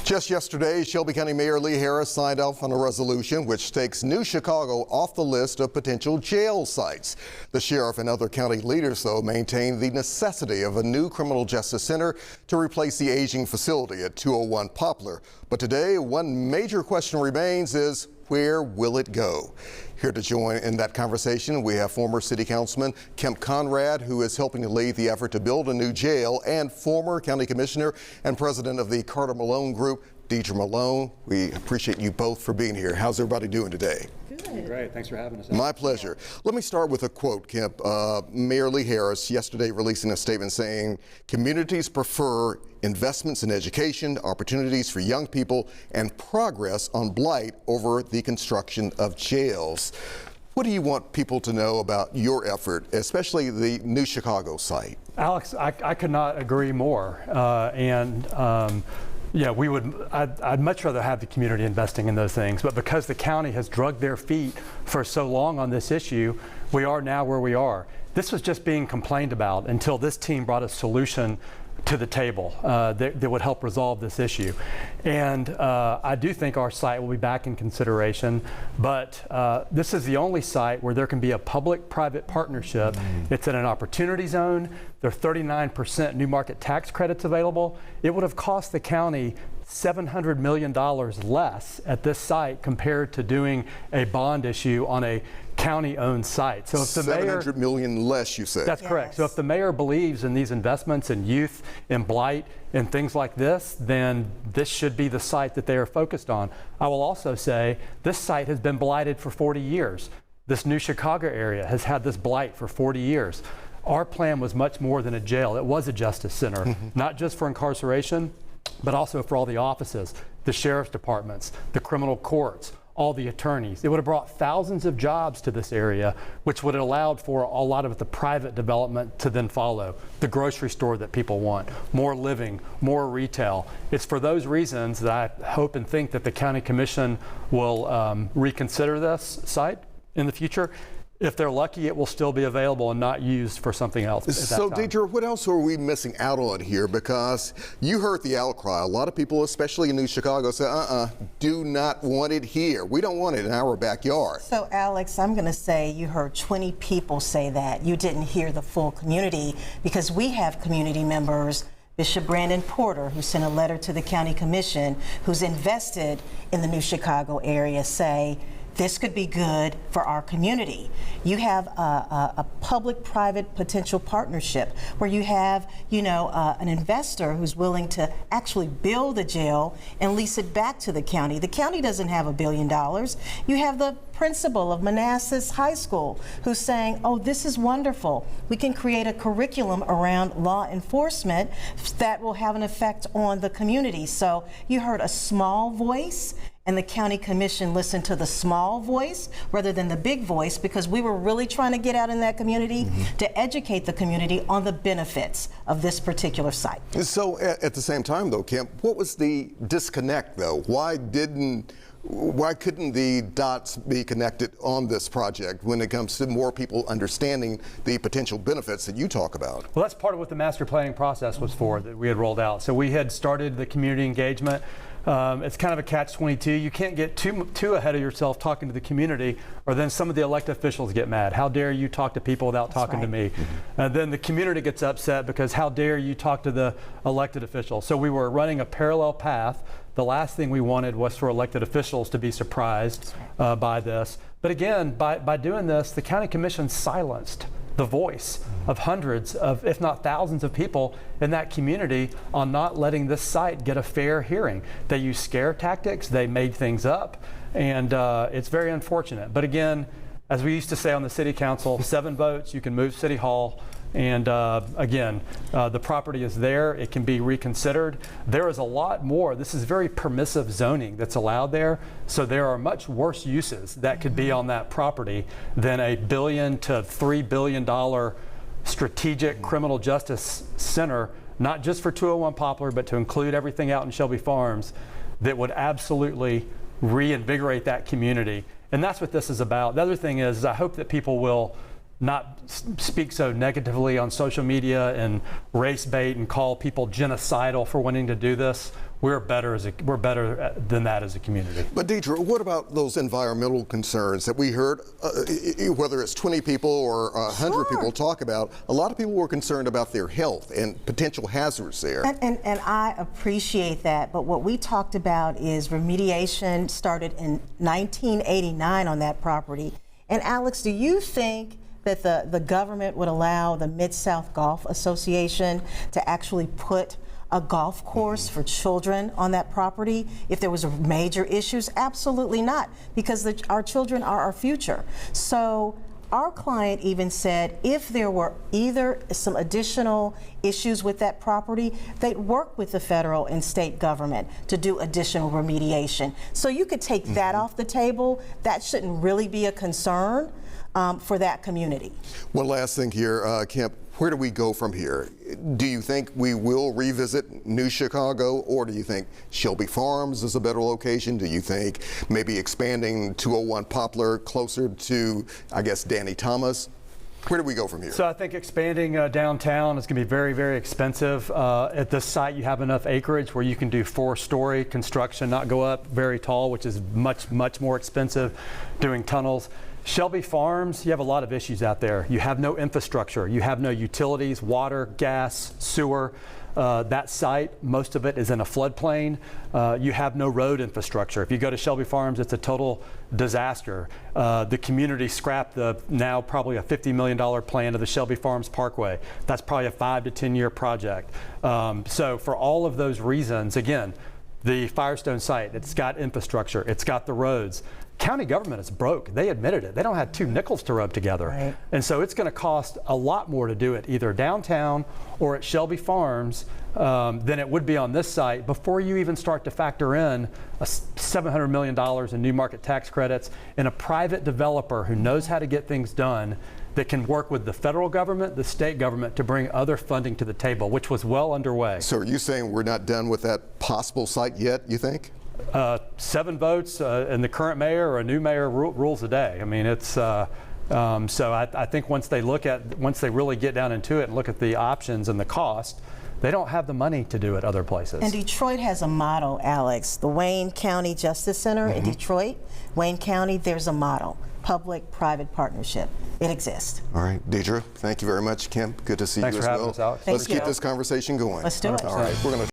Just yesterday, Shelby County Mayor Lee Harris signed off on a resolution which takes New Chicago off the list of potential jail sites. The sheriff and other county leaders, though, maintain the necessity of a new criminal justice center to replace the aging facility at 201 Poplar. But today, one major question remains is, where will it go? Here to join in that conversation, we have former City Councilman Kemp Conrad, who is helping to lead the effort to build a new jail, and former County Commissioner and President of the Carter Malone Group, Deidre Malone. We appreciate you both for being here. How's everybody doing today? Good. Great. Thanks for having us. My pleasure. Let me start with a quote, Kemp. Mayor Lee Harris yesterday releasing a statement saying, communities prefer investments in education, opportunities for young people, and progress on blight over the construction of jails. What do you want people to know about your effort, especially the New Chicago site? Alex, I could not agree more. Yeah, I'd much rather have the community investing in those things, but because the county has drugged their feet for so long on this issue, we are now where we are. This was just being complained about until this team brought a solution to the table that would help resolve this issue. And I do think our site will be back in consideration, but this is the only site where there can be a public-private partnership. It's in an opportunity zone. There are 39% new market tax credits available. It would have cost the county $700 million less at this site compared to doing a bond issue on a county-owned site. So if the mayor, $700 million less, you said. That's correct. So if the mayor believes in these investments in youth, in blight, and things like this, then this should be the site that they are focused on. I will also say this site has been blighted for 40 years. This New Chicago area has had this blight for 40 years. Our plan was much more than a jail. It was a justice center, not just for incarceration, but also for all the offices, the sheriff's departments, the criminal courts, all the attorneys. It would have brought thousands of jobs to this area, which would have allowed for a lot of the private development to then follow. The grocery store that people want, more living, more retail. It's for those reasons that I hope and think that the County Commission will reconsider this site in the future. If they're lucky, it will still be available and not used for something else. So, Deidre, what else are we missing out on here? Because you heard the outcry. A lot of people, especially in New Chicago, say, do not want it here. We don't want it in our backyard. So, Alex, I'm going to say you heard 20 people say that. You didn't hear the full community, because we have community members, Bishop Brandon Porter, who sent a letter to the County Commission, who's invested in the New Chicago area, say, this could be good for our community. You have a public-private potential partnership where you have, an investor who's willing to actually build a jail and lease it back to the county. The county doesn't have $1 billion. You have the principal of Manassas High School who's saying, oh, this is wonderful. We can create a curriculum around law enforcement that will have an effect on the community. So you heard a small voice, and the County Commission listened to the small voice rather than the big voice, because we were really trying to get out in that community to educate the community on the benefits of this particular site. So at the same time, though, Kemp, what was the disconnect, though? Why couldn't the dots be connected on this project when it comes to more people understanding the potential benefits that you talk about? Well, that's part of what the master planning process was for, that we had rolled out. So we had started the community engagement. It's kind of a catch-22. You can't get too ahead of yourself talking to the community, or then some of the elected officials get mad. How dare you talk to people without talking to me? And then the community gets upset because how dare you talk to the elected officials? So we were running a parallel path. The last thing we wanted was for elected officials to be surprised by this. But again, by doing this, the County Commission silenced the voice of hundreds of, if not thousands of people in that community on not letting this site get a fair hearing. They used scare tactics, they made things up, and it's very unfortunate. But again, as we used to say on the City Council, 7 votes, you can move City Hall. And again, the property is there. It can be reconsidered. There is a lot more. This is very permissive zoning that's allowed there. So there are much worse uses that could be on that property than a $1 billion to $3 billion strategic criminal justice center, not just for 201 Poplar, but to include everything out in Shelby Farms, that would absolutely reinvigorate that community. And that's what this is about. The other thing is, I hope that people will not speak so negatively on social media and race bait and call people genocidal for wanting to do this. We're better than that as a community. But Deidre, what about those environmental concerns that we heard, whether it's 20 people or 100 people talk about? A lot of people were concerned about their health and potential hazards there. And I appreciate that, but what we talked about is remediation started in 1989 on that property. And Alex, do you think that the government would allow the Mid-South Golf Association to actually put a golf course for children on that property if there was major issues? Absolutely not, because our children are our future. So our client even said if there were either some additional issues with that property, they'd work with the federal and state government to do additional remediation. So you could take that off the table. That shouldn't really be a concern for that community. One last thing here, Kemp. Where do we go from here? Do you think we will revisit New Chicago, or do you think Shelby Farms is a better location? Do you think maybe expanding 201 Poplar closer to, I guess, Danny Thomas? Where do we go from here? So I think expanding downtown is going to be very, very expensive. At this site, you have enough acreage where you can do 4-story construction, not go up very tall, which is much, much more expensive, doing tunnels. Shelby Farms, you have a lot of issues out there. You have no infrastructure. You have no utilities, water, gas, sewer. That site, most of it is in a floodplain. You have no road infrastructure. If you go to Shelby Farms, it's a total disaster. The community scrapped the now probably a $50 million plan of the Shelby Farms Parkway. That's probably a 5 to 10 year project. So for all of those reasons, again, the Firestone site, it's got infrastructure, it's got the roads. County government is broke. They admitted it. They don't have 2 nickels to rub together. Right. And so it's going to cost a lot more to do it either downtown or at Shelby Farms than it would be on this site before you even start to factor in $700 million in new market tax credits and a private developer who knows how to get things done that can work with the federal government, the state government to bring other funding to the table, which was well underway. So are you saying we're not done with that possible site yet, you think? 7 votes and the current mayor or a new mayor rules the day. I mean, it's so I think once they really get down into it and look at the options and the cost, they don't have the money to do it other places. And Detroit has a model, Alex. The Wayne County Justice Center in Detroit, Wayne County, there's a model. Public-private partnership. It exists. All right, Deidre, thank you very much. Kemp, good to see Thanks you for as having well. us, Alex. Let's Thank keep you. this conversation going. Let's do it. All right, we're going to